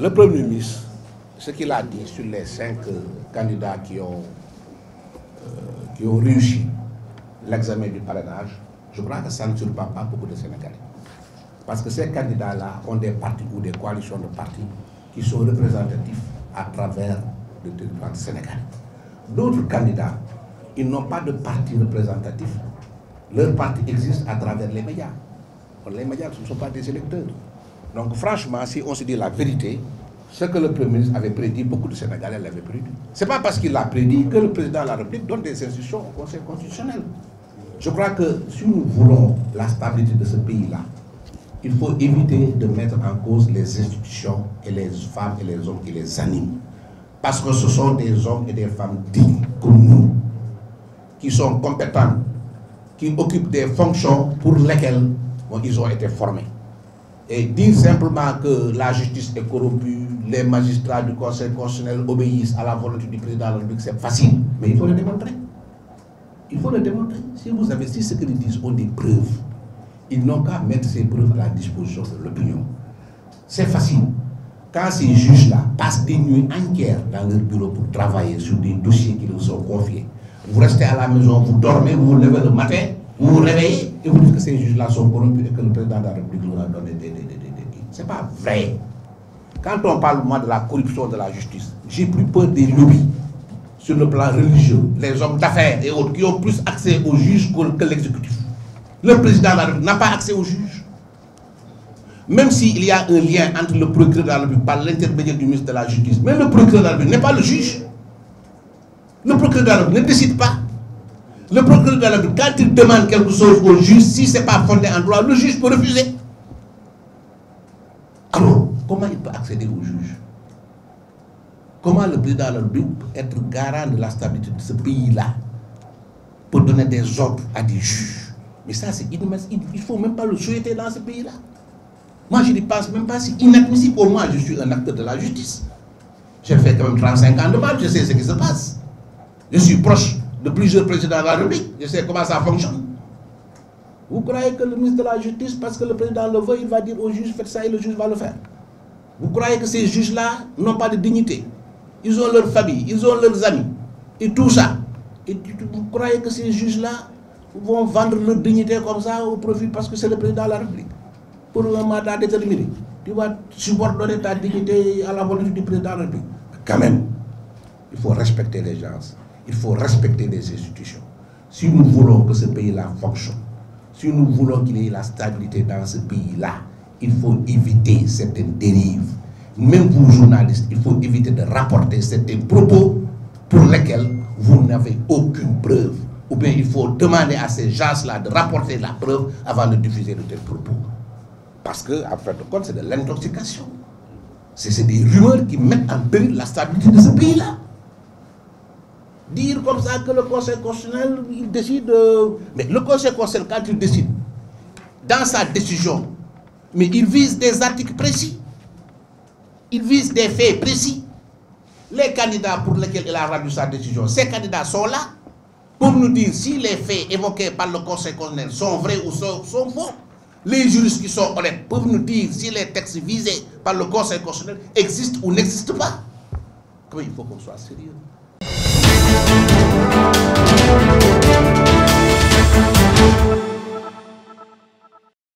Le Premier ministre, ce qu'il a dit sur les 5 candidats qui ont réussi l'examen du parrainage, je crois que ça ne surprend pas beaucoup de Sénégalais. Parce que ces candidats-là ont des partis ou des coalitions de partis qui sont représentatifs à travers le territoire sénégalais. D'autres candidats, ils n'ont pas de parti représentatif. Leur parti existe à travers les médias. Les médias ne sont pas des électeurs. Donc franchement, si on se dit la vérité, ce que le Premier ministre avait prédit, beaucoup de Sénégalais l'avaient prédit. Ce n'est pas parce qu'il l'a prédit que le président de la République donne des instructions au Conseil constitutionnel. Je crois que si nous voulons la stabilité de ce pays-là, il faut éviter de mettre en cause les institutions et les femmes et les hommes qui les animent. Parce que ce sont des hommes et des femmes dignes comme nous, qui sont compétents, qui occupent des fonctions pour lesquelles ils ont été formés. Et dire simplement que la justice est corrompue, les magistrats du Conseil constitutionnel obéissent à la volonté du président de la République, c'est facile. Mais il faut le démontrer. Il faut le démontrer. Si vous avez si ce qu'ils disent ont des preuves, ils n'ont qu'à mettre ces preuves à la disposition de l'opinion. C'est facile. Quand ces juges-là passent des nuits entières dans leur bureau pour travailler sur des dossiers qui leur sont confiés, vous restez à la maison, vous dormez, vous vous levez le matin, vous vous réveillez et vous dites que ces juges-là sont corrompus et que le président de la République leur a donné des... Ce n'est pas vrai. Quand on parle moi de la corruption de la justice, j'ai plus peur des lobbies sur le plan religieux, les hommes d'affaires et autres qui ont plus accès aux juges que l'exécutif. Le président de la République n'a pas accès aux juges. Même s'il y a un lien entre le procureur de la République par l'intermédiaire du ministre de la Justice, mais le procureur de la République n'est pas le juge. Le procureur de la République ne décide pas. Le procureur de la République, quand il demande quelque chose au juge, si ce n'est pas fondé en droit, le juge peut refuser. Alors, comment il peut accéder au juge? Comment le président de la République peut être garant de la stabilité de ce pays-là pour donner des ordres à des juges? Mais ça, c'est inadmissible. Il ne faut même pas le souhaiter dans ce pays-là. Moi, je ne pense même pas, c'est inadmissible. Pour moi, je suis un acteur de la justice. J'ai fait quand même 35 ans de mal, je sais ce qui se passe. Je suis proche de plusieurs présidents de la République, je sais comment ça fonctionne. Vous croyez que le ministre de la Justice, parce que le président le veut, il va dire au juge, faites ça et le juge va le faire? Vous croyez que ces juges-là n'ont pas de dignité? Ils ont leur famille, ils ont leurs amis, et tout ça. Et vous croyez que ces juges-là vont vendre leur dignité comme ça au profit parce que c'est le président de la République? Pour un mandat déterminé, tu vas subordonner ta dignité à la volonté du président de la République. Quand même, il faut respecter les gens, il faut respecter les institutions. Si nous voulons que ce pays-là fonctionne, si nous voulons qu'il y ait la stabilité dans ce pays-là, il faut éviter certaines dérives. Même vous, journalistes, il faut éviter de rapporter certains propos pour lesquels vous n'avez aucune preuve. Ou bien il faut demander à ces gens-là de rapporter la preuve avant de diffuser de tels propos. Parce que, en fin de compte, c'est de l'intoxication. C'est des rumeurs qui mettent en péril la stabilité de ce pays-là. Dire comme ça que le Conseil constitutionnel, il décide... Mais le Conseil constitutionnel, quand il décide, dans sa décision, mais il vise des articles précis. Il vise des faits précis. Les candidats pour lesquels il a rendu sa décision, ces candidats sont là pour nous dire si les faits évoqués par le Conseil constitutionnel sont vrais ou sont faux. Les juristes qui sont honnêtes peuvent nous dire si les textes visés par le Conseil constitutionnel existent ou n'existent pas. Comment il faut qu'on soit sérieux?